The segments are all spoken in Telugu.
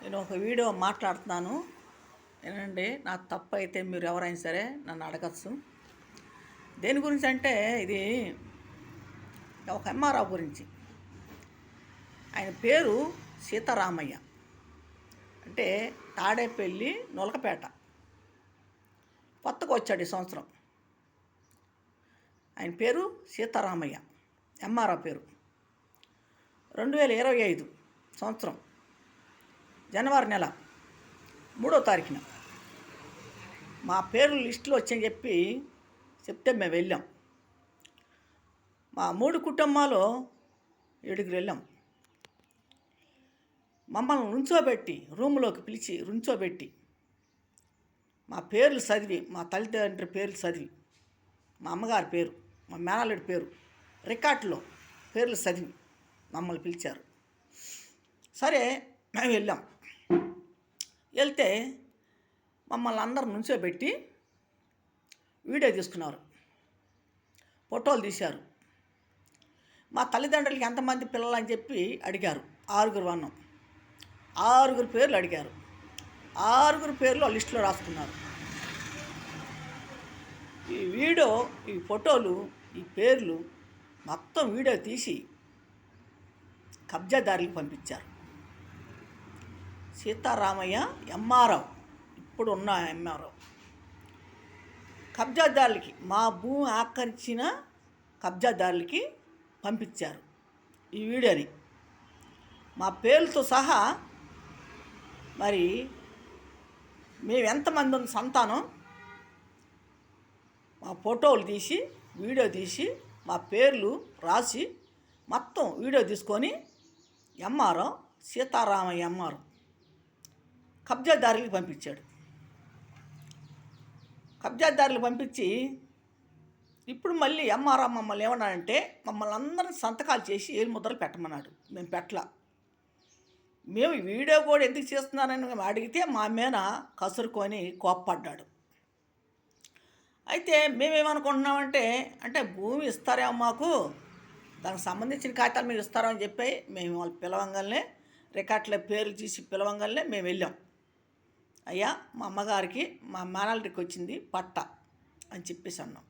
నేను ఒక వీడియో మాట్లాడుతున్నాను ఏనండి. నా తప్పు అయితే మీరు ఎవరైనా సరే నన్ను అడగచ్చు. దేని గురించి అంటే ఇది ఒక ఎంఆర్ఆర్ గురించి. ఆయన పేరు సీతారామయ్య, అంటే తాడేపల్లి నొలకపేట. కొత్తగా వచ్చాడు ఈ సంవత్సరం. ఆయన పేరు సీతారామయ్య, ఎంఆర్ఆర్ పేరు. 2025 సంవత్సరం జనవరి నెల 3వ తారీఖున మా పేర్లు లిస్టులో వచ్చని చెప్తే మేము వెళ్ళాం. మా 3 కుటుంబాలు 7గురు వెళ్ళాం. మమ్మల్ని నుంచోబెట్టి రూములోకి పిలిచి నుంచోబెట్టి మా పేర్లు చదివి, మా తల్లిదండ్రుల పేర్లు చదివి, మా అమ్మగారి పేరు, మా మేనల్లుడి పేరు రికార్డులో పేర్లు చదివి మమ్మల్ని పిలిచారు. సరే మేము వెళ్ళాం. వెళ్తే మమ్మల్ని అందరం నుంచోబెట్టి వీడియో తీసుకున్నారు, ఫోటోలు తీశారు. మా తల్లిదండ్రులకి ఎంతమంది పిల్లలు అని చెప్పి అడిగారు. 6గురు అన్నాం. 6గురు పేర్లు అడిగారు. 6గురు పేర్లు ఆ లిస్టులో రాసుకున్నారు. ఈ వీడియో, ఈ ఫోటోలు, ఈ పేర్లు మొత్తం వీడియో తీసి కబ్జాదారులకు పంపించారు. సీతారామయ్య ఎంఆర్ఆర్, ఇప్పుడు ఉన్న ఎంఆర్ఆర్ కబ్జాదారులకి, మా భూమి ఆక్రమించిన కబ్జాదారులకి పంపించారు ఈ వీడియోని మా పేర్లతో సహా. మరి మేము ఎంతమంది ఉన్న సంతానం మా ఫోటోలు తీసి, వీడియో తీసి, మా పేర్లు రాసి మొత్తం వీడియో తీసుకొని ఎంఆర్ఆర్ సీతారామయ్య ఎంఆర్ఆర్ కబ్జాదారులకు పంపించాడు. కబ్జాదారులు పంపించి ఇప్పుడు మళ్ళీ ఎంఆర్ఆర్ మమ్మల్ని ఏమన్నాడంటే, మమ్మల్ని అందరిని సంతకాలు చేసి ఏలు ముద్రలు పెట్టమన్నాడు. మేము పెట్టలా. మేము వీడియో కూడా ఎందుకు చేస్తున్నారని అడిగితే మా మీద కసురుకొని కోప్పడ్డాడు. అయితే మేమేమనుకుంటున్నామంటే, అంటే భూమి ఇస్తారేమో మాకు, దానికి సంబంధించిన కాగితాలు మీరు ఇస్తారని చెప్పి మేము వాళ్ళు పిలవంగానే, రికార్డులో పేర్లు తీసి పిలవంగానే మేము వెళ్ళాం. అయ్యా, మా అమ్మగారికి మా మేనల్లుడికి వచ్చింది పట్ట అని చెప్పేసి అన్నాం.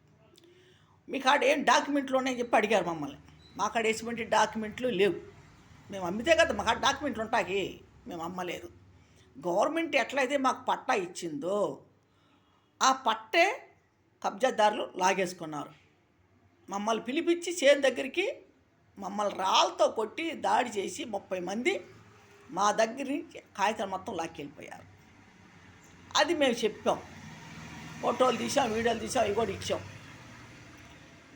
మీ కాడ ఏం డాక్యుమెంట్లు ఉన్నాయని చెప్పి అడిగారు మమ్మల్ని. మా కాడ ఎటువంటి డాక్యుమెంట్లు లేవు. మేము అమ్మితే కదా మా కాడ డాక్యుమెంట్లు ఉంటాయి, మేము అమ్మలేదు. గవర్నమెంట్ ఎట్లయితే మాకు పట్టా ఇచ్చిందో ఆ పట్టే కబ్జాదారులు లాగేసుకున్నారు. మమ్మల్ని పిలిపించి చేను దగ్గరికి మమ్మల్ని రాళ్ళతో కొట్టి దాడి చేసి 30 మంది మా దగ్గర నుంచి కాగితాలు మొత్తం లాక్కెళ్ళిపోయారు. అది మేము చెప్పాం, ఫోటోలు తీసాం, వీడియోలు తీసాం, ఇవి కూడా ఇచ్చాం.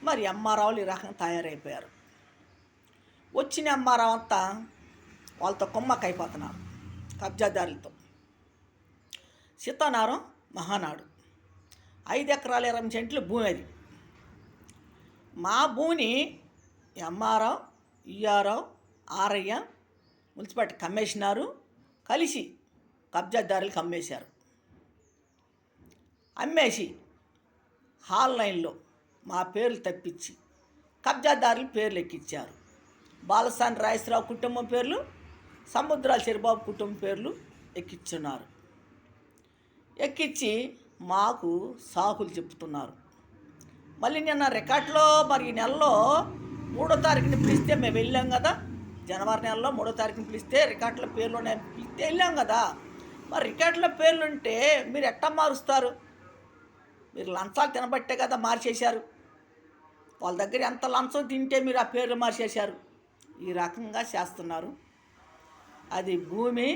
మరి ఎంఆర్ఆర్లు ఈ రకంగా తయారైపోయారు. వచ్చిన ఎంఆర్ఆర్ అంతా వాళ్ళతో కొమ్మకైపోతున్నారు కబ్జాదారులతో. సీతానారం మహానాడు 5 ఎకరాల 20 సెంట్లు భూమి. అది మా భూమిని MRR, ERR, RI, municipality commissioner కలిసి కబ్జాదారులకు అమ్మేసి ఆన్లైన్లో మా పేర్లు తప్పించి కబ్జాదారుల పేర్లు ఎక్కించారు. బాలసాని రాజేశ్వరరావు కుటుంబం పేర్లు, సముద్రాల చిరబాబు కుటుంబం పేర్లు ఎక్కించున్నారు. ఎక్కించి మాకు సాకులు చెప్తున్నారు. మళ్ళీ నిన్న రికార్డులో మరి ఈ నెలలో 3వ తారీఖుని పిలిస్తే మేము వెళ్ళాం కదా. జనవరి నెలలో 3వ తారీఖుని పిలిస్తే రికార్డులో పేర్లు పిలిస్తే వెళ్ళాం కదా. మరి రికార్డులో పేర్లు ఉంటే మీరు ఎట్టా మారుస్తారు? మీరు లంచాలు తినబట్టే కదా మార్చేశారు. వాళ్ళ దగ్గర ఎంత లంచం తింటే మీరు ఆ పేర్లు మార్చేశారు. ఈ రకంగా చేస్తున్నారు. అది భూమి,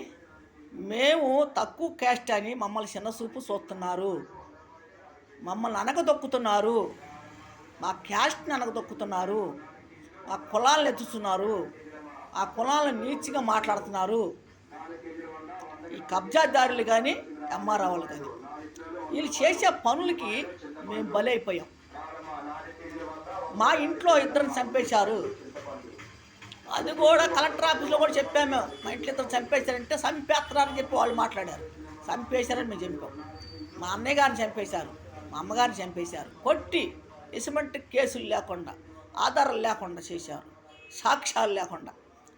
మేము తక్కువ క్యాస్ట్ అని మమ్మల్ని చిన్నచూపు చూస్తున్నారు. మమ్మల్ని అనగదొక్కుతున్నారు. మా క్యాస్ట్ని అనగదొక్కుతున్నారు. మా కులాలను ఎత్తుతున్నారు. ఆ కులాలను నీచిగా మాట్లాడుతున్నారు. ఈ కబ్జాదారులు కానీ ఎంఆర్ఆర్ వాళ్ళు కానీ వీళ్ళు చేసే పనులకి మేము బలైపోయాం. మా ఇంట్లో 2 చంపేశారు. అది కూడా కలెక్టర్ ఆఫీస్లో కూడా చెప్పాము. మా ఇంట్లో 2 చంపేశారంటే చంపేస్తున్నారని చెప్పి వాళ్ళు మాట్లాడారు. చంపేశారని మేము చెప్పాం. మా అన్నయ్య గారిని చంపేశారు, మా అమ్మగారిని చంపేశారు. కొట్టి ఎటువంటి కేసులు లేకుండా, ఆధారాలు లేకుండా చేశారు. సాక్ష్యాలు లేకుండా.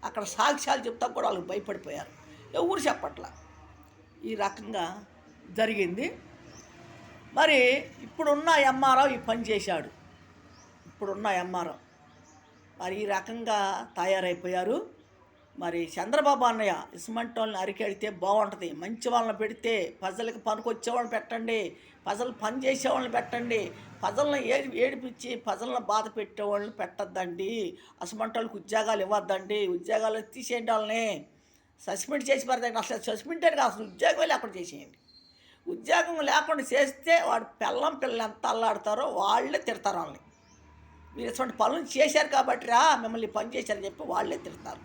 అక్కడ సాక్ష్యాలు చెప్తా కూడా వాళ్ళకి భయపడిపోయారు. ఎవరు చెప్పట్లా. ఈ రకంగా జరిగింది. మరి ఇప్పుడున్న ఎంఆర్ఓ ఈ పని చేశాడు. ఇప్పుడున్న ఎంఆర్ఓ మరి ఈ రకంగా తయారైపోయారు. మరి చంద్రబాబు అన్నయ్య ఇసుమంటి వాళ్ళని అరికెడితే బాగుంటుంది. మంచి వాళ్ళని పెడితే ప్రజలకు పనికొచ్చేవాళ్ళని పెట్టండి, ప్రజలు పని చేసేవాళ్ళని పెట్టండి, ప్రజలను ఏడిపించి ప్రజలను బాధ పెట్టేవాళ్ళని పెట్టద్దండి. అసుమంటి వాళ్ళకి ఉద్యోగాలు ఇవ్వద్దండి. ఉద్యోగాలు తీసేయండి, వాళ్ళని సస్పెండ్ చేసి పడతాయి. అసలు సస్పెండ్ కాదు, అసలు ఉద్యోగం లేకుండా చేసేయండి. ఉద్యోగం లేకుండా చేస్తే వాడు పిల్లలు ఎంత అల్లాడతారో వాళ్ళే తిడతారు. వాళ్ళని మీరు ఇటువంటి పనులు చేశారు కాబట్టి మిమ్మల్ని పని చేశారని చెప్పి వాళ్ళే తిడతారు.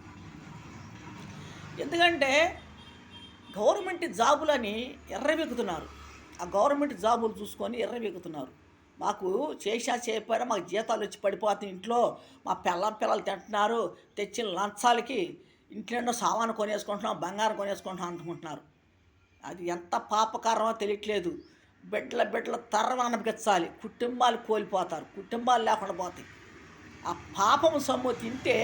ఎందుకంటే గవర్నమెంట్ జాబులని ఎర్రవెక్కుతున్నారు. ఆ గవర్నమెంట్ జాబులు చూసుకొని ఎర్రవెక్కుతున్నారు. మాకు చేయకపోయినా మాకు జీతాలు వచ్చి పడిపోతాయి, ఇంట్లో మా పిల్లలు తింటున్నారు, తెచ్చిన లంచాలకి ఇంట్లో సామాను కొనేసుకుంటున్నాం, బంగారం కొనేసుకుంటున్నాం అనుకుంటున్నారు. అది ఎంత పాపకారమో తెలియట్లేదు. బిడ్డల తరం అనిపించాలి, కుటుంబాలు కోల్పోతారు, కుటుంబాలు లేకుండా పోతాయి. ఆ పాపం సొమ్ము తింటే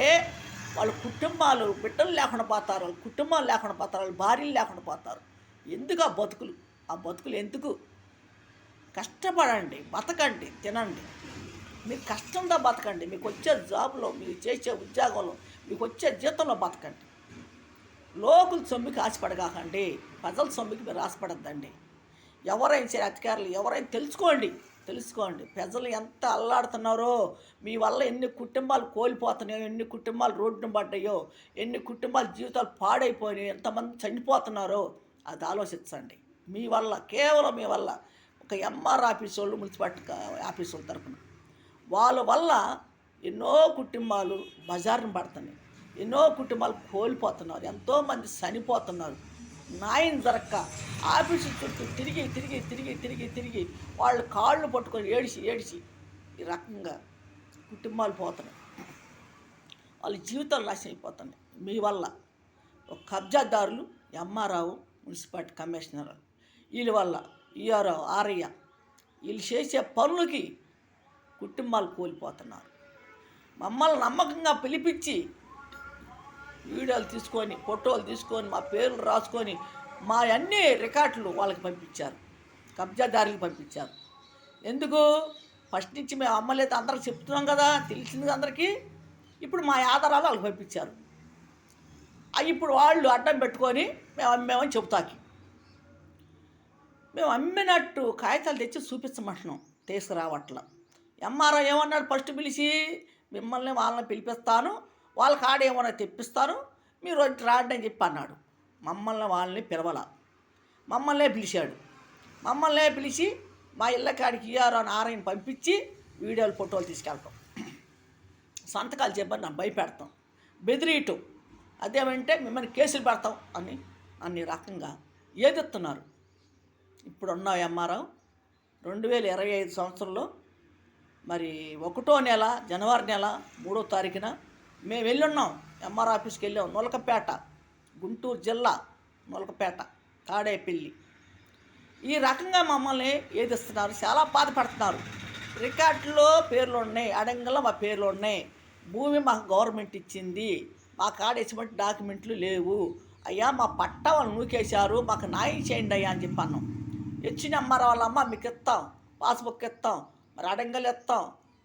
వాళ్ళ కుటుంబాలు బిడ్డలు లేకుండా పోతారు, వాళ్ళ కుటుంబాలు లేకుండా పోతారు, వాళ్ళ భార్యలు లేకుండా పోతారు. ఎందుకు ఆ బతుకులు ఎందుకు? కష్టపడండి, బతకండి, తినండి. మీరు కష్టంతో బతకండి. మీకు వచ్చే జాబులో, మీరు చేసే ఉద్యోగంలో, మీకు వచ్చే జీతంలో బతకండి. లోకుల సొమ్మికి ఆశపడగాకండి, ప్రజల సొమ్మికి మీరు ఆశపడద్దండి. ఎవరైనా సరే అధికారులు ఎవరైనా తెలుసుకోండి ప్రజలు ఎంత అల్లాడుతున్నారో, మీ వల్ల ఎన్ని కుటుంబాలు కోల్పోతున్నాయో, ఎన్ని కుటుంబాలు రోడ్డున పడ్డాయో, ఎన్ని కుటుంబాల జీవితాలు పాడైపోయినాయో, ఎంతమంది చనిపోతున్నారో అది ఆలోచించండి. మీ వల్ల, కేవలం మీ వల్ల ఒక ఎంఆర్ ఆఫీసు వాళ్ళు, మున్సిపాలిటీ ఆఫీసు వాళ్ళ తరఫున వాళ్ళ వల్ల ఎన్నో కుటుంబాలు బజారును పడుతున్నాయి, ఎన్నో కుటుంబాలు కోల్పోతున్నారు, ఎంతోమంది చనిపోతున్నారు. న్యాయం జరక్క ఆఫీసు చుట్టూ తిరిగి వాళ్ళు కాళ్ళు పట్టుకొని ఏడిచి ఈ రకంగా కుటుంబాలు పోతున్నాయి, వాళ్ళ జీవితాలు నాశనం అయిపోతున్నాయి మీ వల్ల. ఒక కబ్జాదారులు, ఎంఆర్ఓ, మున్సిపాలిటీ కమిషనర్ వీళ్ళ వల్ల, ఈఆర్ఓ, ఆర్ఐ వీళ్ళు చేసే పనులకి కుటుంబాలు కోల్పోతున్నారు. మమ్మల్ని నమ్మకంగా పిలిపించి వీడియోలు తీసుకొని, ఫోటోలు తీసుకొని, మా పేర్లు రాసుకొని మా అన్ని రికార్డులు వాళ్ళకి పంపించారు, కబ్జాదారులకు పంపించారు. ఎందుకు? ఫస్ట్ నుంచి మేము అమ్మలేదు అందరికి చెప్తున్నాం కదా, తెలిసింది అందరికీ. ఇప్పుడు మా ఆధారాలు వాళ్ళకి పంపించారు. ఇప్పుడు వాళ్ళు అడ్డం పెట్టుకొని మేము అమ్మేమని చెబుతాకి, మేము అమ్మినట్టు కాగితాలు తెచ్చి చూపించమంటున్నాం, తీసుకురావట్ల. ఎంఆర్ఓ ఏమన్నాడు? ఫస్ట్ పిలిచి మిమ్మల్ని వాళ్ళని పిలిపిస్తాను, వాళ్ళ కాడ ఏమన్నా తెప్పిస్తాను, మీరు రాండి అని చెప్పి అన్నాడు. వాళ్ళని పిలవాల, మమ్మల్నే పిలిచాడు. మమ్మల్నే పిలిచి మా ఇళ్ళ కాడికి ఈఆర్ఓ ఆర్ఐని పంపించి వీడియోలు, ఫోటోలు తీసుకెళ్తాం, సంతకాలు చెప్పని నన్ను భయపెడతాం, బెదిరియటం, అదేమంటే మిమ్మల్ని కేసులు పెడతాం అన్ని రకంగా ఏదెత్తున్నారు. ఇప్పుడున్న ఎంఆర్ఓ 2025 సంవత్సరంలో మరి 1వ నెల జనవరి నెల 3వ తారీఖున మేము వెళ్ళున్నాం, ఎంఆర్ ఆఫీస్కి వెళ్ళాం. నొలకపేట, గుంటూరు జిల్లా నొలకపేట, తాడేపల్లి. ఈ రకంగా మమ్మల్ని ఏదిస్తున్నారు, చాలా బాధపడుతున్నారు. రికార్డులో పేర్లు ఉన్నాయి, అడంగల్లో మా పేర్లు ఉన్నాయి, భూమి మాకు గవర్నమెంట్ ఇచ్చింది, మా కాడ ఎటువంటి డాక్యుమెంట్లు లేవు అయ్యా, మా పట్టా వాళ్ళు నూకేశారు, మాకు న్యాయం చేయండి అయ్యా అని చెప్పి అన్నాం. ఇచ్చిన అమ్మారు వాళ్ళమ్మ మీకు ఇస్తాం, పాస్బుక్ ఇస్తాం, మరి అడంగలు ఇస్తాం,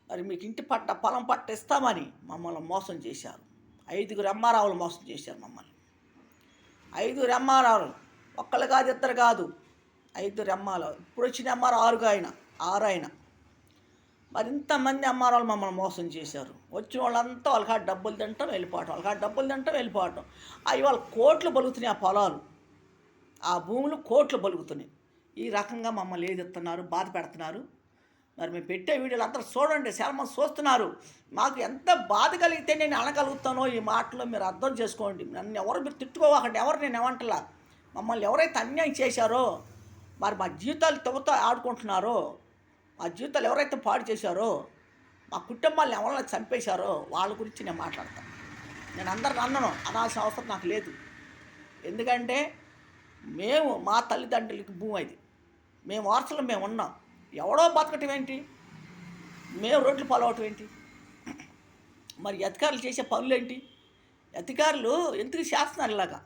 మరి మీకు ఇంటి పట్ట, పొలం పట్ట ఇస్తామని మమ్మల్ని మోసం చేశారు. 5 ఎంఆర్ఓలు మోసం చేశారు మమ్మల్ని. 5 ఎంఆర్ఓలు, ఒక్కళ్ళు కాదు, ఇద్దరు కాదు, 5 ఎంఆర్ఓ. ఇప్పుడు వచ్చిన ఎంఆర్ఓ 6 ఆయన. మరి ఇంతమంది ఎంఆర్ఓలు మమ్మల్ని మోసం చేశారు. వచ్చిన వాళ్ళంతా వాళ్ళకాడ డబ్బులు తింటాం వెళ్ళిపోవటం. అవి వాళ్ళ కోట్లు బలుగుతున్నాయి, ఆ పొలాలు, ఆ భూములు కోట్లు బలుగుతున్నాయి. ఈ రకంగా మమ్మల్ని ఏదిస్తున్నారు, బాధ పెడుతున్నారు. మరి మేము పెట్టే వీడియోలు అందరూ చూడండి, చాలామంది చూస్తున్నారు. మాకు ఎంత బాధ కలిగితే నేను అనగలుగుతానో ఈ మాటలో మీరు అర్థం చేసుకోండి. నన్ను మీరు తిట్టుకోవాకండి, ఎవరు నేను ఏమంటలా. మమ్మల్ని ఎవరైతే అన్యాయం చేశారో, మరి మా జీవితాలు తవ్వుతో ఆడుకుంటున్నారో, మా జీవితాలు ఎవరైతే పాడు చేశారో, మా కుటుంబాలను ఎవరైనా చంపేశారో వాళ్ళ గురించి నేను మాట్లాడతాను. నేను అందరిని అన్నను, అనాల్సిన అవసరం నాకు లేదు. ఎందుకంటే మా తల్లిదండ్రులకి భూమి అది, మేము వారసులు మేము ఉన్నాం. ఎవడో బతకటం ఏంటి, మేము రోడ్లు పాలవటం ఏంటి? మరి అధికారులు చేసే పనులు ఏంటి? అధికారులు ఎందుకు చేస్తున్నారు ఇలాగా?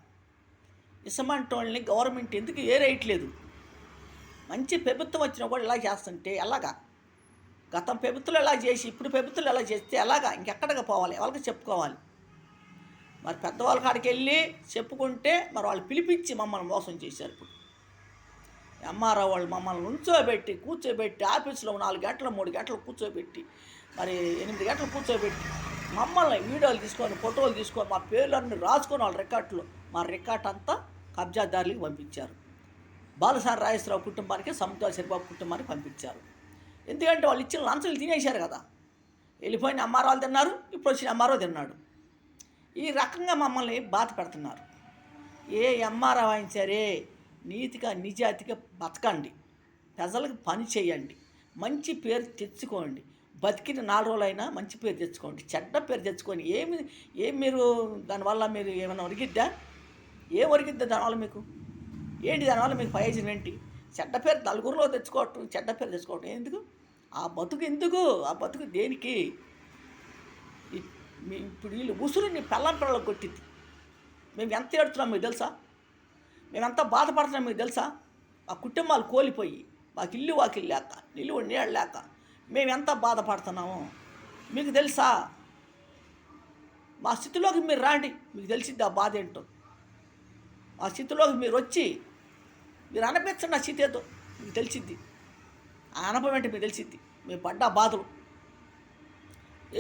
ఇసమంటి వాళ్ళని గవర్నమెంట్ ఎందుకు ఏరేయట్లేదు? మంచి ప్రభుత్వం వచ్చినా కూడా ఇలా చేస్తుంటే ఎలాగా? గతం ప్రభుత్వాలు ఎలా చేసి ఇప్పుడు ప్రభుత్వాలు ఎలా చేస్తే ఎలాగా? ఇంకెక్కడికి పోవాలి? ఎవరికి చెప్పుకోవాలి? మరి పెద్దవాళ్ళ కాడికి వెళ్ళి చెప్పుకుంటే మరి వాళ్ళు పిలిపించి మమ్మల్ని మోసం చేశారు. ఇప్పుడు ఎంఆర్ఓ వాళ్ళు మమ్మల్ని కూర్చోబెట్టి ఆఫీసులో 4 గంటలు 3 గంటలు కూర్చోబెట్టి మరి 8 గంటలు కూర్చోబెట్టి మమ్మల్ని వీడియోలు తీసుకొని ఫోటోలు తీసుకొని మా పేర్లన్నీ రాసుకొని వాళ్ళ రికార్డులో మా రికార్డ్ అంతా కబ్జాదారులకు పంపించారు. బాలసాని రాజేశ్వరరావు కుటుంబానికి, సముద్ర శరిబాబు కుటుంబానికి పంపించారు. ఎందుకంటే వాళ్ళు ఇచ్చిన లంచాలు తినేశారు కదా. వెళ్ళిపోయిన ఎంఆర్ఓలు తిన్నారు, ఇప్పుడు వచ్చిన ఎంఆర్ఓ తిన్నాడు. ఈ రకంగా మమ్మల్ని బాధ పెడుతున్నారు. ఏ ఎంఆర్ఓ అయినా సరే నీతిగా నిజాయితీగా బతకండి, ప్రజలకు పని చేయండి, మంచి పేరు తెచ్చుకోండి. బతికిన 4 రోజులైనా మంచి పేరు తెచ్చుకోండి. చెడ్డ పేరు తెచ్చుకొని ఏం మీరు దానివల్ల మీరు ఏమైనా ఒరిగిద్దా? ఏం ఒరిగిద్దా దానివల్ల మీకు? ఏంటి దానివల్ల మీకు ప్రయోజనం ఏంటి? చెడ్డ పేరు నలుగురిలో తెచ్చుకోవటం, చెడ్డ పేరు తెచ్చుకోవటం ఎందుకు? ఆ బతుకు ఎందుకు? ఆ బతుకు దేనికి? ఇప్పుడు వీళ్ళు ఉసురుని పిల్లలకు కొట్టింది. మేము ఎంత ఏడుతున్నాం మీకు తెలుసా? మేమెంత బాధపడుతున్నాం మీకు తెలుసా? మా కుటుంబాలు కోల్పోయి, మాకు ఇల్లు వాకిలు లేక, నిలువ నీళ్ళు లేక మేము ఎంత బాధపడుతున్నామో మీకు తెలుసా? మా స్థితిలోకి మీరు రాండి, మీకు తెలిసిద్ది ఆ బాధ ఏంటో. మా స్థితిలోకి మీరు వచ్చి మీరు అనిపించండి. ఆ స్థితి ఏదో మీకు తెలిసిద్ది. ఆ అనుభవం ఏంటి మీకు తెలిసిద్ది. మేము పడ్డ బాధలు.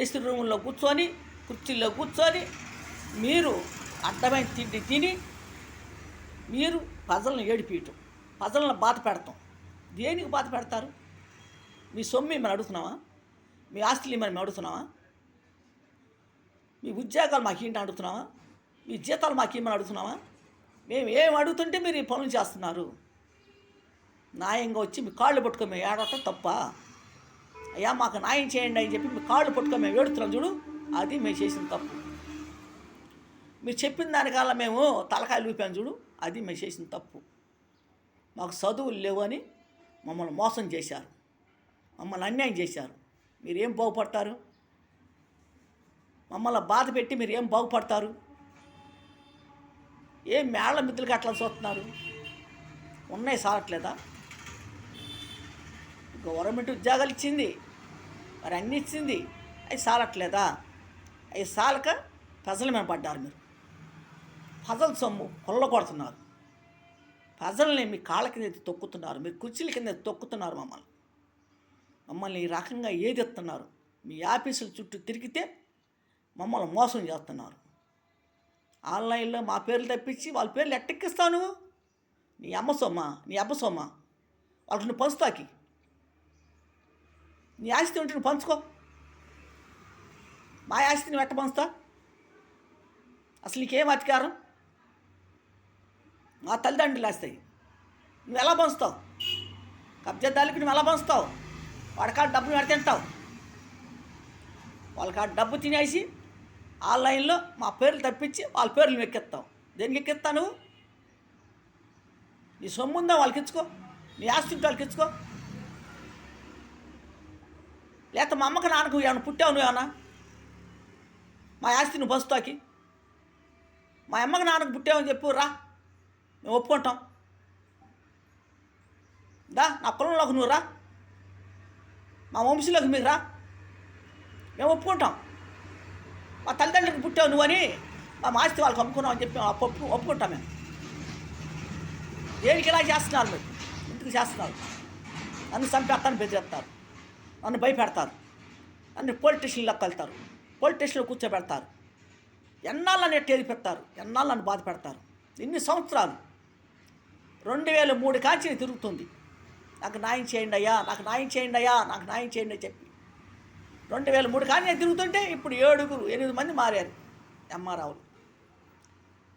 ఏసీ రూముల్లో కూర్చొని, కుర్చీల్లో కూర్చొని మీరు అడ్డమైన తిండి తిని మీరు ప్రజలను ఏడిపీయటం, ప్రజలను బాధ పెడతాం. దేనికి బాధ పెడతారు? మీ సొమ్ము మనం అడుగుతున్నావా? మీ ఆస్తులు మనం అడుగుతున్నావా? మీ ఉద్యోగాలు మాకేంటి అడుగుతున్నావా? మీ జీతాలు మాకేమని అడుగుతున్నావా? మేము ఏం అడుగుతుంటే మీరు ఈ పనులు చేస్తున్నారు. న్యాయంగా వచ్చి మీ కాళ్ళు పట్టుకొని మేము ఏడవటం తప్ప? అయ్యా మాకు న్యాయం చేయండి అని చెప్పి మీ కాళ్ళు పట్టుకొని మేము ఏడుతున్నాం చూడు, అది మేము చేసిన తప్పు. మీరు చెప్పిన దానికల్లా మేము తలకాయలు ఊపాం చూడు, అది మేము చేసిన తప్పు. మాకు చదువులు లేవు అని మమ్మల్ని మోసం చేశారు, మమ్మల్ని అన్యాయం చేశారు. మీరేం బాగుపడతారు? మమ్మల్ని బాధ పెట్టి మీరు ఏం బాగుపడతారు? ఏం మేళ్ళ మిద్దులకి అట్లా చూస్తున్నారు? ఉన్నాయి సాలట్లేదా? గవర్నమెంట్ ఉద్యోగాలు ఇచ్చింది, మరి అన్నీ ఇచ్చింది, అవి సాలట్లేదా? అవి సాలక ప్రజల మీద పడ్డారు. మీరు ప్రజల సొమ్ము కొల్లగొడుతున్నారు. ప్రజల్ని మీ కాళ్ళ కింద ఎత్తి తొక్కుతున్నారు, మీరు కుర్చీల కింద తొక్కుతున్నారు. మమ్మల్ని ఈ రకంగా ఏదెత్తున్నారు. మీ ఆఫీసుల చుట్టూ తిరిగితే మమ్మల్ని మోసం చేస్తున్నారు. ఆన్లైన్లో మా పేర్లు తప్పించి వాళ్ళ పేర్లు ఎట్టెక్కిస్తావు నువ్వు? నీ అమ్మ సొమ్మ, నీ అబ్బ సొమ్మ వాళ్ళకి నువ్వు పంచుతాకి. నీ ఆస్తి ఉంటే నువ్వు పంచుకో. మా ఆస్తి నువ్వు ఎట్ట పంచుతా? అసలు నీకేం అధికారం? మా తల్లిదండ్రులు వేస్తాయి, నువ్వు ఎలా పంచుతావు? కబ్జాదారులకు నువ్వు ఎలా పంచుతావు? వాడికాడ డబ్బులు పెడితే తింటావు. వాళ్ళకాడ డబ్బు తినేసి ఆన్లైన్లో మా పేర్లు తప్పించి వాళ్ళ పేర్లు ఎక్కిస్తావు. దేనికి ఎక్కిస్తా నువ్వు? నీ సొమ్ము ఉందా వాళ్ళకి ఇచ్చుకో, నీ ఆస్తి ఉంటే వాళ్ళకి ఇచ్చుకో. లేకపోతే మా అమ్మకి నాన్నకు ఏమన్నా పుట్టావు నువ్వేమన్నా? మా ఆస్తి నువ్వు పంచుతాకి. మా అమ్మకి నాన్నకు పుట్టావని చెప్పు, రా మేము ఒప్పుకుంటాం. నా కులంలోకి నువ్వు రా, మా వంశీలోకి మీరు రా, మేము ఒప్పుకుంటాం. మా తల్లిదండ్రులకు పుట్టావు నువ్వని మా ఆస్తి వాళ్ళకి అమ్ముకున్నావు అని చెప్పి ఒప్పుకుంటాం మేము. దేనికి ఇలా చేస్తున్నారు మీరు? ఎందుకు చేస్తున్నారు? నన్ను చంపేస్తాను బెదిరేస్తారు, నన్ను భయపెడతారు, నన్ను పోలీస్ స్టేషన్లోకి వెళ్తారు, పోలీస్ స్టేషన్లో కూర్చోబెడతారు. ఎన్నాళ్ళు నన్ను ఎట్టేదిపెడతారు, ఎన్నాళ్ళు నన్ను బాధ పెడతారు. ఇన్ని సంవత్సరాలు 2003 కాంచి తిరుగుతుంది. నాకు న్యాయం చేయండి అయ్యా, నాకు న్యాయం చేయండి అయ్యా, నాకు న్యాయం చేయండి అని చెప్పి 2003 కానీ తిరుగుతుంటే ఇప్పుడు 8 మంది మారారు ఎంఆర్ఓలు.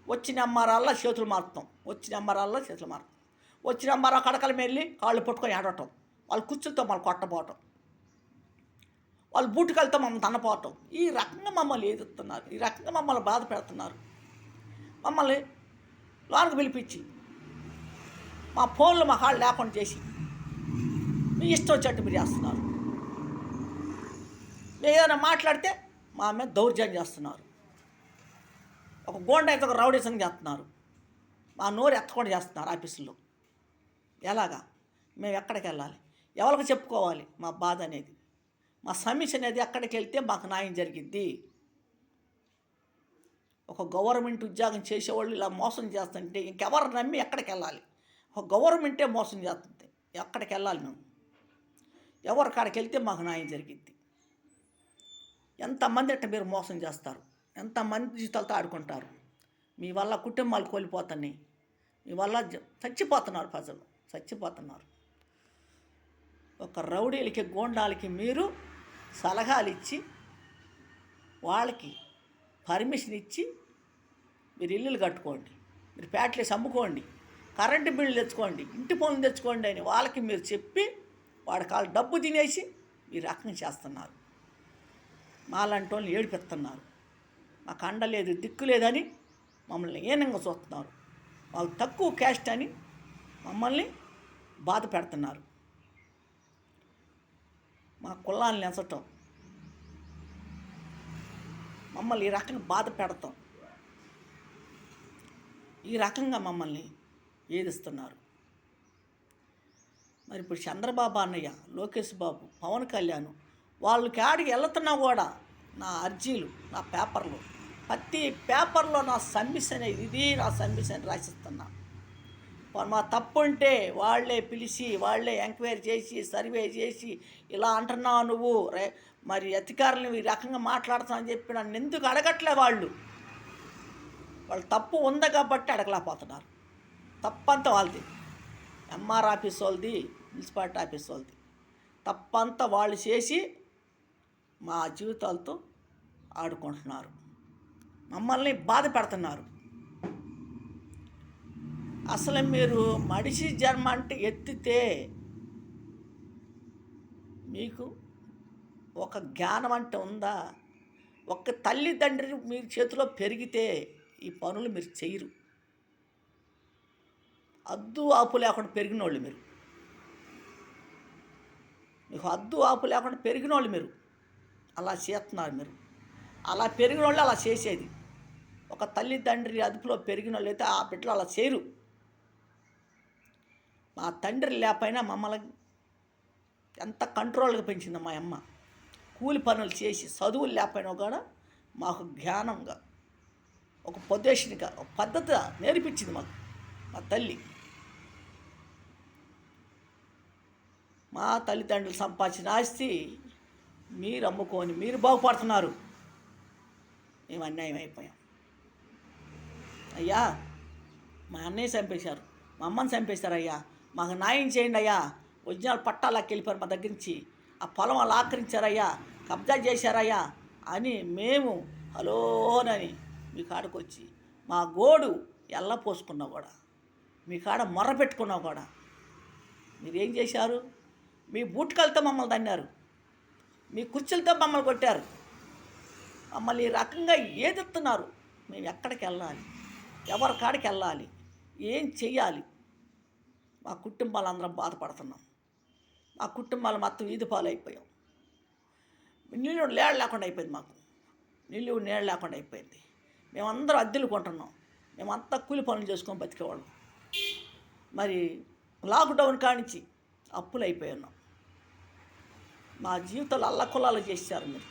వచ్చిన ఎంఆర్ఓల్లో చేతులు మారుతాం, వచ్చిన ఎంఆర్ఓ కడకల వెళ్ళి కాళ్ళు పట్టుకొని ఆడటం, వాళ్ళు కుర్చీలతో మమ్మల్ని కొట్టపోవటం, వాళ్ళు బూటుకలతో మమ్మల్ని తన్నపోవటం. ఈ రకంగా మమ్మల్ని ఎదుగుతున్నారు, ఈ రకంగా మమ్మల్ని బాధ పెడుతున్నారు. మమ్మల్ని లోనికి పిలిపించి మా ఫోన్లు మా కాళ్ళు లేకుండా చేసి మీ ఇష్టం వచ్చేట్టు మీరు చేస్తున్నారు. మీరు ఏదైనా మాట్లాడితే మా మీద దౌర్జన్యం చేస్తున్నారు. ఒక గోండా అయితే ఒక రౌడీసం చేస్తున్నారు. మా నోరు ఎత్తకుండా చేస్తున్నారు ఆఫీసుల్లో. ఎలాగా? మేము ఎక్కడికి వెళ్ళాలి? ఎవరికి చెప్పుకోవాలి మా బాధ అనేది? మా సమస్య అనేది ఎక్కడికి వెళ్తే మాకు న్యాయం జరిగిద్ది? ఒక గవర్నమెంట్ ఉద్యోగం చేసేవాళ్ళు ఇలా మోసం చేస్తుంటే ఇంకెవరు నమ్మి ఎక్కడికి వెళ్ళాలి? ఒక గవర్నమెంటే మోసం చేస్తుంది. ఎక్కడికి వెళ్ళాలి మేము? ఎవరి కాడికి వెళ్తే మాకు న్యాయం జరిగిద్ది? ఎంతమంది అట్ట మీరు మోసం చేస్తారు? ఎంతమంది జీవితాలతో ఆడుకుంటారు? మీ వల్ల కుటుంబాలు కోల్పోతున్నాయి. మీ వల్ల చచ్చిపోతున్నారు, ప్రజలు చచ్చిపోతున్నారు. ఒక రౌడీలకి గూండాలకి మీరు సలహాలు ఇచ్చి వాళ్ళకి పర్మిషన్ ఇచ్చి మీరు ఇల్లులు కట్టుకోండి, మీరు ఫ్యాక్టరీస్ అమ్ముకోండి, కరెంటు బిల్లు తెచ్చుకోండి, ఇంటి పనులు తెచ్చుకోండి అని వాళ్ళకి మీరు చెప్పి వాడికి వాళ్ళు డబ్బు తినేసి మీరు రకం చేస్తున్నారు. మాలాంటి వాళ్ళని ఏడిపిస్తున్నారు. మాకు అండ లేదు, దిక్కు లేదని మమ్మల్ని హీనంగా చూస్తున్నారు. మాకు తక్కువ క్యాస్ట్ అని మమ్మల్ని బాధ పెడుతున్నారు. మా కులాన్ని ఎంచటం, మమ్మల్ని ఈ రకంగా బాధ పెడతాం, ఈ రకంగా మమ్మల్ని ఏదిస్తున్నారు. మరి ఇప్పుడు చంద్రబాబు అన్నయ్య, లోకేష్ బాబు, పవన్ కళ్యాణ్ వాళ్ళకి ఆడికి వెళ్తున్నా కూడా నా అర్జీలు, నా పేపర్లు, ప్రతి పేపర్లో నా సమస్య అనేది ఇది, నా సమస్య అని రాసిస్తున్నా. మా తప్పు ఉంటే వాళ్ళే పిలిచి, వాళ్ళే ఎంక్వైరీ చేసి, సర్వే చేసి ఇలా అంటున్నావు నువ్వు మరి అధికారులను ఈ రకంగా మాట్లాడుతామని చెప్పి నన్ను ఎందుకు అడగట్లే? వాళ్ళు తప్పు ఉంది కాబట్టి అడగలేకపోతున్నారు. తప్పంతా వాళ్ళది, ఎంఆర్ ఆఫీస్ వాళ్ళది, మున్సిపాలిటీ ఆఫీస్ వాళ్ళది. తప్పంతా వాళ్ళు చేసి మా జీవితాలతో ఆడుకుంటున్నారు, మమ్మల్ని బాధ పెడుతున్నారు. అసలు మీరు మనిషి జన్మ అంటే ఎత్తితే మీకు ఒక జ్ఞానం అంటే ఉందా? ఒక తల్లిదండ్రి మీరు చేతిలో పెరిగితే ఈ పనులు మీరు చేయరు. అద్దు ఆపు లేకుండా పెరిగిన వాళ్ళు మీరు, మీకు అద్దు ఆపు లేకుండా పెరిగిన వాళ్ళు మీరు అలా చేస్తున్నారు. మీరు అలా పెరిగిన వాళ్ళు అలా చేసేది. ఒక తల్లిదండ్రి అదుపులో పెరిగిన వాళ్ళు అయితే ఆ బిడ్డలు అలా చేయరు. మా తండ్రి లేకపోయినా మమ్మల్ని ఎంత కంట్రోల్గా పెంచింది మా అమ్మ. కూలి పనులు చేసి చదువులు లేకపోయినా కూడా మాకు జ్ఞానంగా, ఒక పొజిషన్గా, ఒక పద్ధతి నేర్పించింది మాకు మా తల్లి. మా తల్లిదండ్రులు సంపాదించిన ఆస్తి మీరు అమ్ముకొని మీరు బాగుపడుతున్నారు. మేము అన్యాయం అయిపోయాం. అయ్యా, మా అన్నయ్య చంపేశారు, మా అమ్మని చంపేశారు. అయ్యా, మాకు న్యాయం చేయండి అయ్యా. ఒరిజినల్ పట్టాలకు వెళ్ళిపోయారు మా దగ్గర నుంచి. ఆ పొలం వాళ్ళు ఆక్రమించారయ్యా, కబ్జా చేశారయ్యా అని మేము హలోనని మీ కాడకు వచ్చి మా గోడు ఎల్ల పోసుకున్నావు కూడా, మీ కాడ మొర్ర పెట్టుకున్నావు కూడా. మీరేం చేశారు? మీ బూట్కలతో మమ్మల్ని తన్నారు, మీ కుర్చీలతో మమ్మల్ని కొట్టారు. మమ్మల్ని ఈ రకంగా ఏదెత్తున్నారు. మేము ఎక్కడికి వెళ్ళాలి? ఎవరి కాడికి వెళ్ళాలి? ఏం చెయ్యాలి? మా కుటుంబాలు అందరం బాధపడుతున్నాం. మా కుటుంబాలు మొత్తం వీధి పాలు అయిపోయాం. నీళ్ళు నీళ్ళు లేకుండా అయిపోయింది. మాకు నీళ్ళు నీళ్ళు లేకుండా అయిపోయింది. మేమందరం అద్దెలు కొంటున్నాం. మేమంతా కూలి పనులు చేసుకొని బతికేవాళ్ళం. మరి లాక్డౌన్ కానించి అప్పులు అయిపోయి ఉన్నాం. మా జీవితాలు అల్లకొల్లాలు చేశారు మీరు.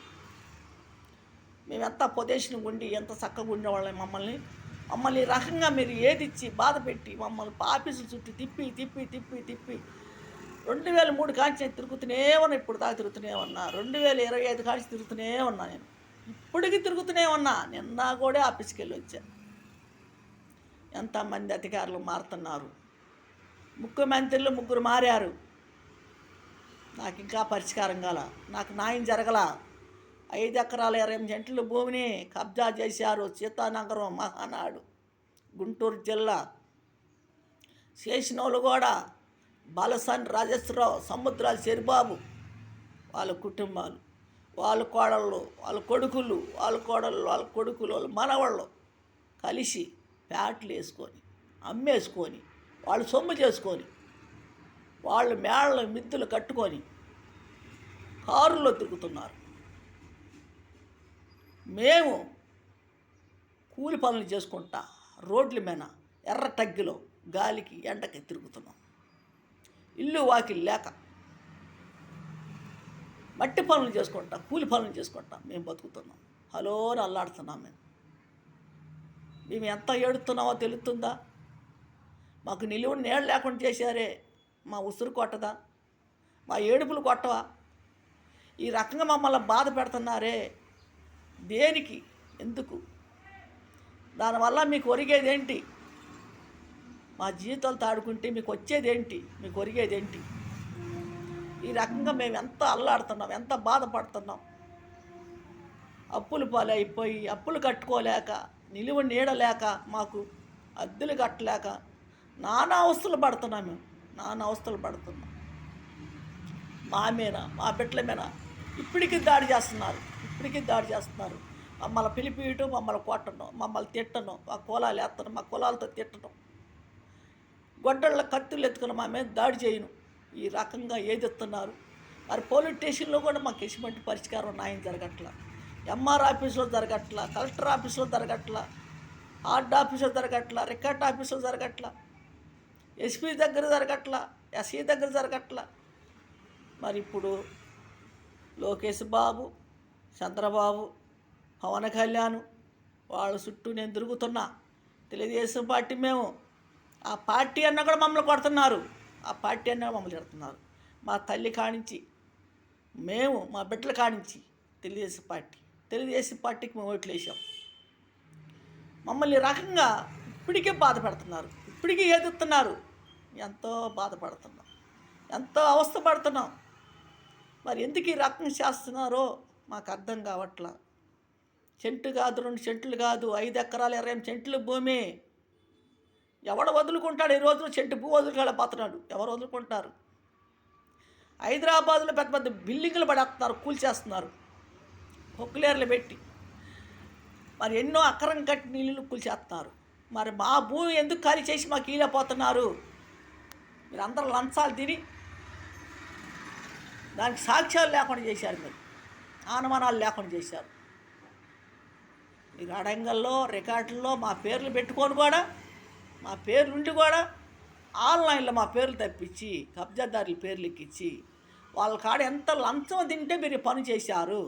మేము ఎంత పొజిషన్ ఉండి ఎంత చక్కగా ఉండేవాళ్ళం. మమ్మల్ని రకంగా మీరు ఏదిచ్చి బాధ పెట్టి మమ్మల్ని ఆఫీసుల చుట్టూ తిప్పి 2003 కాంచి నేను తిరుగుతూనే ఉన్నా. ఇప్పుడు దాకా తిరుగుతూనే ఉన్నా. 2025 కాంచి తిరుగుతూనే ఉన్నా. నేను ఇప్పటికీ తిరుగుతూనే ఉన్నా. నిన్న కూడా ఆఫీస్కి వెళ్ళి వచ్చాను. ఎంతమంది అధికారులు మారుతున్నారు. ముఖ్యమంత్రులు 3 మారారు. నాకు ఇంకా పరిష్కారం కాల, నాకు న్యాయం జరగల. 5 ఎకరాల 28 సెంట్ల భూమిని కబ్జా చేశారు. సీతానగరం మహానాడు గుంటూరు జిల్లా చేసిన వాళ్ళు కూడా బాలసాని రాజేశ్వరరావు, సముద్రాల చెరిబాబు, వాళ్ళ కుటుంబాలు, వాళ్ళ కోడళ్ళు, వాళ్ళ కొడుకులు, వాళ్ళ కోడళ్ళు, వాళ్ళ కొడుకులు, వాళ్ళ మనవాళ్ళు కలిసి ప్యాట్లు వేసుకొని అమ్మేసుకొని వాళ్ళు సొమ్ము చేసుకొని వాళ్ళు మేళ్ళ మిద్దులు కట్టుకొని కారులో తిరుగుతున్నారు. మేము కూలి పనులు చేసుకుంటా రోడ్ల మీద ఎర్ర టగ్గిలో గాలికి ఎండకి తిరుగుతున్నాం. ఇల్లు వాకిలు లేక మట్టి పనులు చేసుకుంటాం, కూలి పనులు చేసుకుంటాం. మేము బతుకుతున్నాం. హలో అని అల్లాడుతున్నాం. మేము ఎంత ఏడుతున్నామో తెలుస్తుందా? మాకు నిలువు నీళ్ళు లేకుండా చేశారే. మా ఉసురు కొట్టదా? మా ఏడుపులు కొట్టవా? ఈ రకంగా మమ్మల్ని బాధ పెడుతున్నారే. దేనికి? ఎందుకు? దానివల్ల మీకు ఒరిగేదేంటి? మా జీవితాలు తాడుకుంటే మీకు వచ్చేదేంటి? మీకు ఒరిగేదేంటి? ఈ రకంగా మేము ఎంత అల్లాడుతున్నాం, ఎంత బాధపడుతున్నాం. అప్పులు పాలైపోయి అప్పులు కట్టుకోలేక, నిలువ నీడలేక, మాకు అద్దెలు కట్టలేక నానా అవస్థలు పడుతున్నాం. మేము నానా అవస్థలు పడుతున్నాం. మా మీద, మా బిడ్డల మీద ఇప్పటికీ దాడి చేస్తున్నారు. మమ్మల్ని పిలిపియటం, మమ్మల్ని కొట్టడం, మమ్మల్ని తిట్టడం, మా కులాలు ఎత్తడం, మా కులాలతో తిట్టడం, గొడ్డళ్ళ కత్తులు ఎత్తుకుని మా మీద దాడి చేయను. ఈ రకంగా ఏదెత్తున్నారు. మరి పోలీస్ స్టేషన్లో కూడా మాకు ఎటువంటి పరిష్కారం న్యాయం జరగట్లా. ఎంఆర్ ఆఫీసులో జరగట్లా, కలెక్టర్ ఆఫీసులో జరగట్లా, ఆర్డ్ ఆఫీసులో జరగట్లా, రికార్డ్ ఆఫీసులో జరగట్లా, ఎస్పీ దగ్గర జరగట్లా, ఎస్ఈ దగ్గర జరగట్లా. మరి ఇప్పుడు లోకేష్ బాబు, చంద్రబాబు, పవన్ కళ్యాణ్ వాళ్ళ చుట్టూ నేను తిరుగుతున్నా. తెలుగుదేశం పార్టీ మేము, ఆ పార్టీ అన్న కూడా మమ్మల్ని కొడుతున్నారు. ఆ పార్టీ అన్న మమ్మల్ని తిడుతున్నారు. మా తల్లి కానించి మేము, మా బిడ్డల కానించి తెలుగుదేశం పార్టీకి మేము ఓట్లు వేసాం. మమ్మల్ని ఈ రకంగా ఇప్పటికే బాధ పెడుతున్నారు, ఇప్పటికీ ఎదుగుతున్నారు. ఎంతో బాధపడుతున్నాం, ఎంతో అవస్థపడుతున్నాం. మరి ఎందుకు ఈ రకం చేస్తున్నారో మాకు అర్థం కావట్లా. సెంటు కాదు, 2 సెంట్లు కాదు, 5 ఎకరాలు 20 సెంట్లు భూమి. ఎవడు వదులుకుంటాడు? ఈ రోజున సెంటు భూ వదులుకోలేకపోతున్నాడు. ఎవరు వదులుకుంటారు? హైదరాబాద్లో పెద్ద పెద్ద బిల్డింగులు పడేస్తున్నారు, కూల్చేస్తున్నారు, పొక్కులేర్లు పెట్టి. మరి ఎన్నో అక్రమం కట్టి నీళ్ళు కూల్చేస్తున్నారు. మరి మా భూమి ఎందుకు ఖాళీ చేసి మాకు ఈలేకపోతున్నారు? మీరు అందరూ లంచాలు తిని దానికి సాక్ష్యాలు లేకుండా చేశారు. మీరు ఆనమానాలు లేకుండా చేశారు. మీరు అడంగల్లో రికార్డుల్లో మా పేర్లు పెట్టుకొని కూడా, మా పేర్లు ఉండి కూడా ఆన్లైన్లో మా పేర్లు తప్పించి కబ్జాదారుల పేర్లు ఎక్కించి వాళ్ళ కాడ ఎంత లంచం తింటే మీరు పని చేశారు.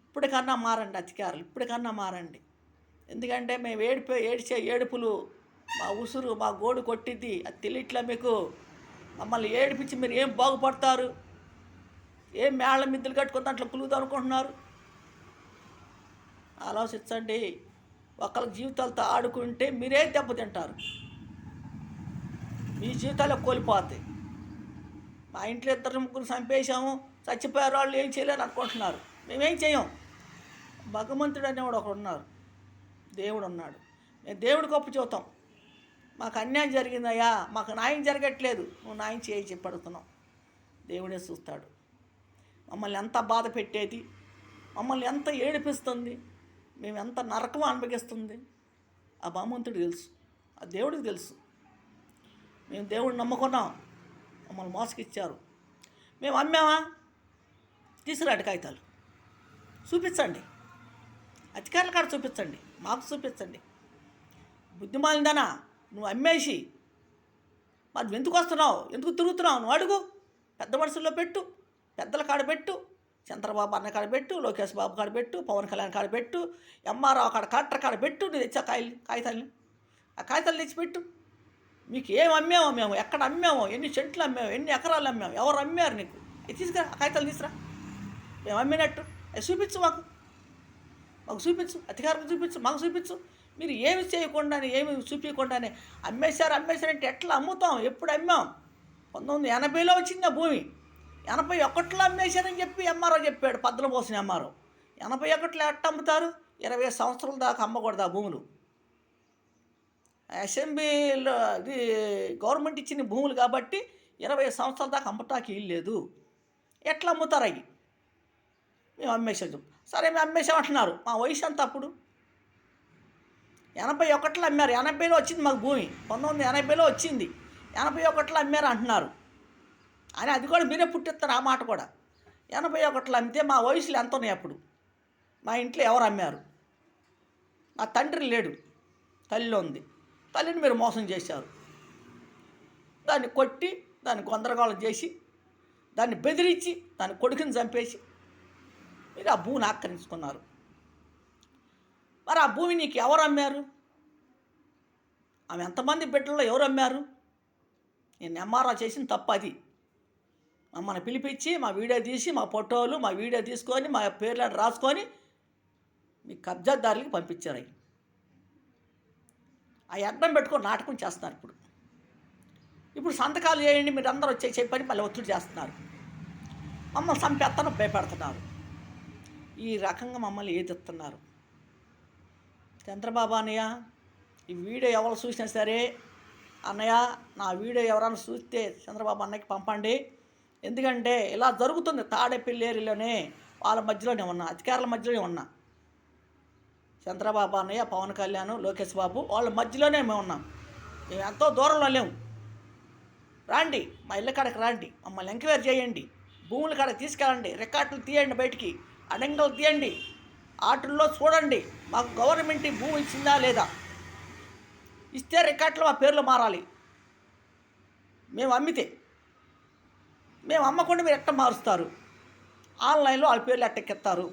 ఇప్పటికన్నా మారండి అధికారులు, ఇప్పటికన్నా మారండి. ఎందుకంటే మేము ఏడ్చే ఏడుపులు, మా ఉసురు, మా గోడు కొట్టిద్ది, అది తెలియట్లే మీకు. మమ్మల్ని ఏడిపించి మీరు ఏం బాగుపడతారు? ఏం మేళ్ళ మిద్దెలు కట్టుకుని దాంట్లో కులుగుతాం అనుకుంటున్నారు? ఆలోచించండి. ఒకళ్ళ జీవితాలతో ఆడుకుంటే మీరే దెబ్బతింటారు. మీ జీవితాలు కోల్పోతాయి. మా ఇంట్లో 2-3 చంపేశాము, చచ్చిపోయారు, వాళ్ళు ఏం చేయలేరు అనుకుంటున్నారు. మేమేం చేయం. భగవంతుడు అనేవాడు ఒకడు ఉన్నారు, దేవుడు ఉన్నాడు. మేము దేవుడి గొప్ప చూస్తాం. మాకు అన్యాయం జరిగిందయ్యా, మాకు న్యాయం జరగట్లేదు, నువ్వు న్యాయం చేయి చెప్పి అడుగుతున్నాం. దేవుడే చూస్తాడు. మమ్మల్ని ఎంత బాధ పెట్టేది, మమ్మల్ని ఎంత ఏడిపిస్తుంది, మేము ఎంత నరకం అనుభవిస్తుంది ఆ భగవంతుడికి తెలుసు, ఆ దేవుడికి తెలుసు. మేము దేవుడిని నమ్ముకున్నాం, మమ్మల్ని మోసగిచ్చారు. మేము అమ్మామా? తీసుకురాండి కాగితాలు, చూపించండి. అధికారుల కాడ చూపించండి, మాకు చూపించండి. బుద్ధిమాలిందనా నువ్వు అమ్మేసి మరి నువ్వు ఎందుకు వస్తున్నావు, ఎందుకు తిరుగుతున్నావు? నువ్వు అడుగు, పెద్ద మనుషుల్లో పెట్టు, పెద్దల కాడ పెట్టు, చంద్రబాబు అన్న కాడ పెట్టు, లోకేష్ బాబు కాడ పెట్టు, పవన్ కళ్యాణ్ కాడ పెట్టు, ఎంఆర్ఓ కాడ కలెక్టర్ కాడ పెట్టు. నేను తెచ్చా కాగితాలు, ఆ కాగితాలు తెచ్చిపెట్టు. మీకు ఏం అమ్మామో, మేము ఎక్కడ అమ్మామో, ఎన్ని సెంట్లు అమ్మామో, ఎన్ని ఎకరాలు అమ్మాము, ఎవరు అమ్మారు నీకు, అది తీసుకురా, ఆ కాగితాలు తీసుకురా. మేము అమ్మినట్టు అది చూపించు, మాకు చూపించు, అధికారులకు చూపించు, మాకు చూపించు. మీరు ఏమి చేయకుండానే, ఏమి చూపించకుండానే అమ్మేశారంటే ఎట్లా అమ్ముతాం? ఎప్పుడు అమ్మాం? 1980లో వచ్చింది ఆ భూమి. 81లో అమ్మేశారని చెప్పి ఎంఆర్ఓ చెప్పాడు, పద్దలు పోసిన ఎంఆర్ఓ. 81లో ఎట్ట అమ్ముతారు? 20 సంవత్సరాల దాకా అమ్మకూడదు ఆ భూములు. అసెంబ్లీలో ఇది గవర్నమెంట్ ఇచ్చిన భూములు కాబట్టి 20 సంవత్సరాల దాకా అమ్మటానికి వీల్లేదు. ఎట్లా అమ్ముతారు అవి? మేము అమ్మేసాం. సరే మేము అమ్మేసామంటున్నారు. మా వయసు అంత అప్పుడు 81లో అమ్మారు. 80లో వచ్చింది మాకు భూమి, 1980లో వచ్చింది. 81లో అమ్మారు అంటున్నారు. అని అది కూడా మీరే పుట్టిస్తారు ఆ మాట కూడా. 81లో అమ్మితే మా వయసులు ఎంత ఉన్నాయి అప్పుడు? మా ఇంట్లో ఎవరు అమ్మారు? నా తండ్రి లేడు, తల్లి ఉంది, తల్లిని మీరు మోసం చేశారు. దాన్ని కొట్టి, దాన్ని గందరగోళం చేసి, దాన్ని బెదిరించి, దాని కొడుకుని చంపేసి మీరు ఆ భూమిని ఆక్రమించుకున్నారు. మరి ఆ భూమి నీకు ఎవరు అమ్మారు? ఆమె ఎంతమంది బిడ్డల్లో ఎవరు అమ్మారు? నేను ఎంఆర్ఓ చేసిన తప్పు అది. మమ్మల్ని పిలిపించి మా వీడియో తీసి, మా ఫోటోలు మా వీడియో తీసుకొని, మా పేర్లను రాసుకొని మీ కబ్జాదారులకి పంపించారు. అవి ఆ అడ్డం పెట్టుకొని నాటకం చేస్తున్నారు. ఇప్పుడు సంతకాలు చేయండి మీరు అందరూ వచ్చే చెప్పని మళ్ళీ ఒత్తిడి చేస్తున్నారు. మమ్మల్ని చంపేస్తాను భయపెడుతున్నారు. ఈ రకంగా మమ్మల్ని ఏదిస్తున్నారు. చంద్రబాబు అన్నయ్య, ఈ వీడియో ఎవరు చూసినా సరే, అన్నయ్య నా వీడియో ఎవరైనా చూస్తే చంద్రబాబు అన్నయ్యకి పంపండి. ఎందుకంటే ఇలా జరుగుతుంది. తాడేపల్లి ఏరియాలోనే వాళ్ళ మధ్యలోనే ఉన్నా, అధికారుల మధ్యలోనే ఉన్నా. చంద్రబాబు అన్నయ్య, పవన్ కళ్యాణ్, లోకేష్ బాబు వాళ్ళ మధ్యలోనే మేము ఉన్నాం. మేము ఎంతో దూరంలో లేము. రాండి, మా ఇళ్ళ కాడకి రాండి, మమ్మల్ని ఎంక్వైరీ చేయండి, భూముల కాడకి తీసుకెళ్ళండి, రికార్డులు తీయండి, బయటికి అడంగలు తీయండి, ఆటల్లో చూడండి మాకు గవర్నమెంట్ భూమి ఇచ్చిందా లేదా. ఇస్తే రికార్డులు మా పేర్లు మారాలి. మేము అమ్మితే, మేము అమ్మకుండా మీరు ఎట్ట మారుస్తారు? ఆన్లైన్లో వాళ్ళ పేర్లు ఎట్టెక్కిస్తారు,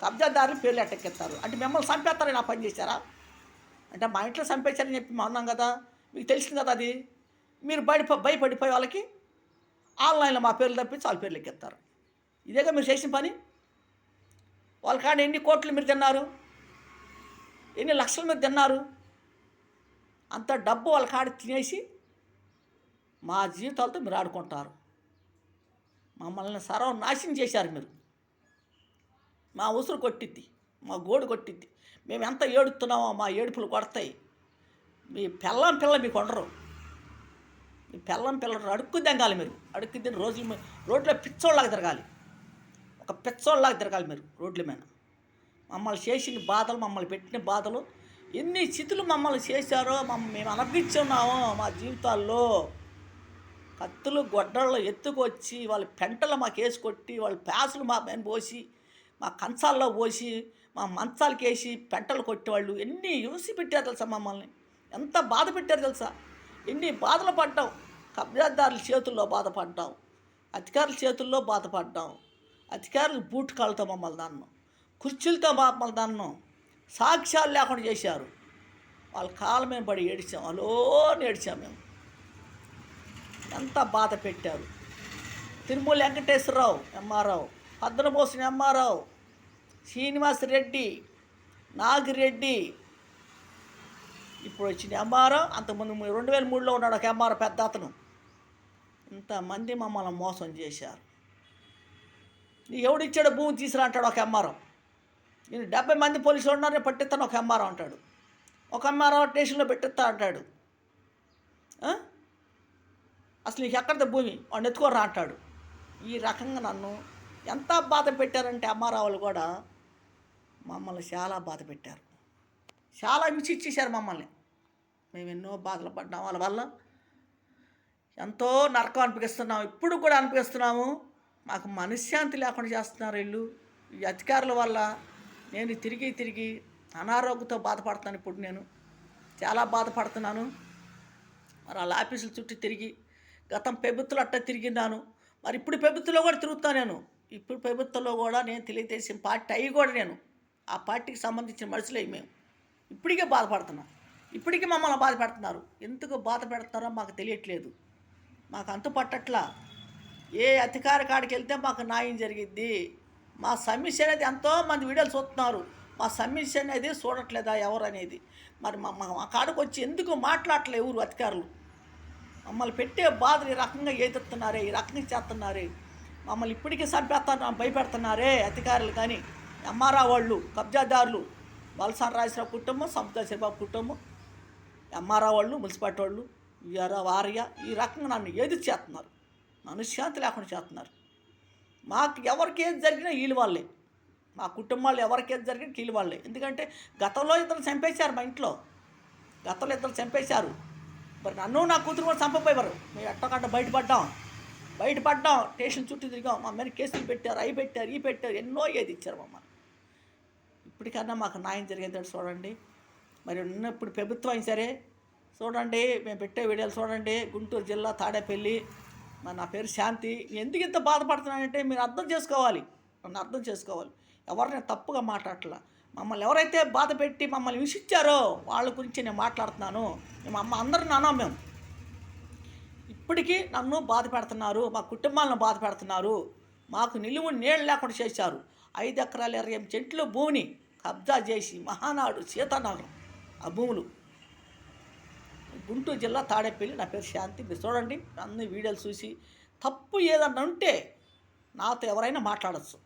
కబ్జాదారులు పేర్లు ఎట్టెక్కిస్తారు. అంటే మిమ్మల్ని చంపేస్తారని నా పని చేశారా? అంటే మా ఇంట్లో చంపేశారని చెప్పి మా అన్నాం కదా, మీకు తెలిసింది కదా అది. మీరు భయపడిపోయి వాళ్ళకి ఆన్లైన్లో మా పేర్లు తప్పించి వాళ్ళ పేర్లు ఎక్కిస్తారు. ఇదేగా మీరు చేసిన పని. వాళ్ళ కాడ ఎన్ని కోట్లు మీరు తిన్నారు, ఎన్ని లక్షలు మీరు తిన్నారు. అంత డబ్బు వాళ్ళ కాడ తినేసి మా జీవితాలతో మీరు ఆడుకుంటారు. మమ్మల్ని సర్వనాశనం చేశారు మీరు. మా ఉసురు కొట్టిద్ది, మా గోడు కొట్టిద్ది. మేము ఎంత ఏడుతున్నామో మా ఏడుపులు కొడతాయి. మీ పిల్ల మీకు ఉండరు. మీ పిల్లలు అడుక్కు తిరగాలి. మీరు అడుక్కు తిని రోజులు రోడ్లో పిచ్చోళ్ళలాగా తిరగాలి. ఒక పిచ్చోళ్ళలాగా తిరగాలి మీరు రోడ్ల మీద. మమ్మల్ని చేసిన బాధలు, మమ్మల్ని పెట్టిన బాధలు, ఎన్ని స్థితులు మమ్మల్ని చేశారో మేము అనుభవించున్నామో మా జీవితాల్లో. కత్తులు గొడ్డళ్ళు ఎత్తుకొచ్చి వాళ్ళ పెంటలు మాకు వేసి కొట్టి, వాళ్ళ ప్యాసులు మా పైన పోసి, మా కంచాల్లో పోసి, మా మంచాలకి వేసి పెంటలు కొట్టేవాళ్ళు. ఎన్ని హింసి పెట్టారు తెలుసా మమ్మల్ని, ఎంత బాధ పెట్టారు తెలుసా. ఎన్ని బాధలు పడ్డాం. కబ్జాదారుల చేతుల్లో బాధపడ్డాం, అధికారుల చేతుల్లో బాధపడ్డాం. అధికారులు బూట్ కాళ్ళతో మమ్మల్ని దాన్నం, కుర్చీలతో మమ్మల్ని దాన్నం, సాక్ష్యాలు లేకుండా చేశారు. వాళ్ళ కాళ్ళ మీద పడి ఏడిచాం, అలోని ఏడిచాం మేము. ఎంత బాధ పెట్టారు. తిరుమల వెంకటేశ్వరరావు ఎంఆర్ఓ, పద్మభూషణ్ ఎంఆర్ఓ, శ్రీనివాస్ రెడ్డి, నాగిరెడ్డి, ఇప్పుడు వచ్చిన ఎంఆర్ఓ, అంతకుముందు 2003లో ఉన్నాడు ఒక ఎంఆర్ఓ పెద్ద అతను. ఇంతమంది మమ్మల్ని మోసం చేశారు. నీ ఎవడిచ్చాడు భూమి తీసుకురా అంటాడు ఒక ఎంఆర్ఓ. నేను 70 మంది పోలీసులు ఉన్నారు, నేను పట్టిస్తాను ఒక ఎంఆర్ఓ అంటాడు. ఒక ఎంఆర్ఓ స్టేషన్లో పెట్టిస్తా అంటాడు. అసలు నీకు ఎక్కడిది భూమి, వాడిని ఎత్తుకోరా అంటాడు. ఈ రకంగా నన్ను ఎంత బాధ పెట్టారంటే ఎంఆర్ఓ వాళ్ళు కూడా మమ్మల్ని చాలా బాధ పెట్టారు. చాలా హింసించేశారు మమ్మల్ని. మేము ఎన్నో బాధలు పడ్డాం. వాళ్ళ వల్ల ఎంతో నరకం అనిపిస్తున్నాము, ఇప్పుడు కూడా అనిపిస్తున్నాము. మాకు మనశ్శాంతి లేకుండా చేస్తున్నారు వీళ్ళు. ఈ అధికారుల వల్ల నేను తిరిగి అనారోగ్యంతో బాధపడుతున్నాను. ఇప్పుడు నేను చాలా బాధపడుతున్నాను. మరి వాళ్ళ ఆఫీసుల చుట్టూ తిరిగి, గతం ప్రభుత్వంలో అట్ట తిరిగినాను, మరి ఇప్పుడు ప్రభుత్వంలో కూడా తిరుగుతాను నేను. ఇప్పుడు ప్రభుత్వంలో కూడా నేను తెలియజేసిన పార్టీ అయ్యి కూడా నేను ఆ పార్టీకి సంబంధించిన మనుషులే మేము. ఇప్పటికే బాధపడుతున్నాం. ఇప్పటికీ మమ్మల్ని బాధ పెడుతున్నారు. ఎందుకు బాధ పెడతారో మాకు తెలియట్లేదు. మాకు అంతు పట్టట్లా. ఏ అధికారి కాడికి వెళ్తే మాకు న్యాయం జరిగిద్ది. మా సమస్య అనేది ఎంతోమంది వీడియోలు చూస్తున్నారు, మా సమస్య అనేది చూడట్లేదా ఎవరు అనేది. మరి మా కాడికి వచ్చి ఎందుకు మాట్లాడట్లే ఎవరు అధికారులు? మమ్మల్ని పెట్టే బాధలు ఈ రకంగా ఏదెత్తున్నారే, ఈ రకంగా చేస్తున్నారే. మమ్మల్ని ఇప్పటికీ చంపేస్తాను భయపెడుతున్నారే అధికారులు. కానీ ఎంఆర్ఓ వాళ్ళు, కబ్జాదారులు, వలసాని రాజేశ్వరరావు కుటుంబం, సముద్ర శివబాబు కుటుంబం, ఎంఆర్ఓ వాళ్ళు, మున్సిపాలిటీ వాళ్ళు, వార్య ఈ రకంగా నన్ను ఏది చేస్తున్నారు. మనశ్శాంతి లేకుండా చేస్తున్నారు. మాకు ఎవరికి ఏది జరిగినా వీళ్ళు వాళ్ళే. మా కుటుంబాలు ఎవరికి ఏది జరిగినా వీళ్ళు వాళ్ళే. ఎందుకంటే గతంలో ఇద్దరు చంపేశారు మా ఇంట్లో. గతంలో ఇద్దరు చంపేశారు. మరి నన్ను నా కూతురు కూడా చంపపోయేవారు. మేము ఎట్టకంట బయటపడ్డాం. స్టేషన్ చుట్టూ తిరిగాం. మా మీద కేసులు పెట్టారు, అవి పెట్టారు, ఈ పెట్టారు, ఎన్నో ఏది ఇచ్చారు మమ్మల్ని. ఇప్పటికన్నా మాకు న్యాయం జరిగేది చూడండి. మరి ఇప్పుడు ప్రభుత్వం అయినా సరే చూడండి, మేము పెట్టే వీడియోలు చూడండి. గుంటూరు జిల్లా తాడేపల్లి, మరి నా పేరు శాంతి. ఎందుకు ఇంత బాధపడుతున్నానంటే మీరు అర్థం చేసుకోవాలి, నన్ను అర్థం చేసుకోవాలి. ఎవరిని తప్పుగా మాట్లాడట్లా. మమ్మల్ని ఎవరైతే బాధ పెట్టి మమ్మల్ని హింసించారో వాళ్ళ గురించి నేను మాట్లాడుతున్నాను. మేము అందరిని అన్నాం. మేము ఇప్పటికీ నన్ను బాధ పెడుతున్నారు, మా కుటుంబాలను బాధ పెడుతున్నారు. మాకు నిలువు నీళ్ళు లేకుండా చేశారు. 5 ఎకరాల 28 సెంట్లు భూమిని కబ్జా చేసి మహానాడు సీతానగరం ఆ భూములు. గుంటూరు జిల్లా తాడేపల్లి. నా పేరు శాంతి. మీరు చూడండి, అన్ని వీడియోలు చూసి తప్పు ఏదన్నా ఉంటే నాతో ఎవరైనా మాట్లాడచ్చు.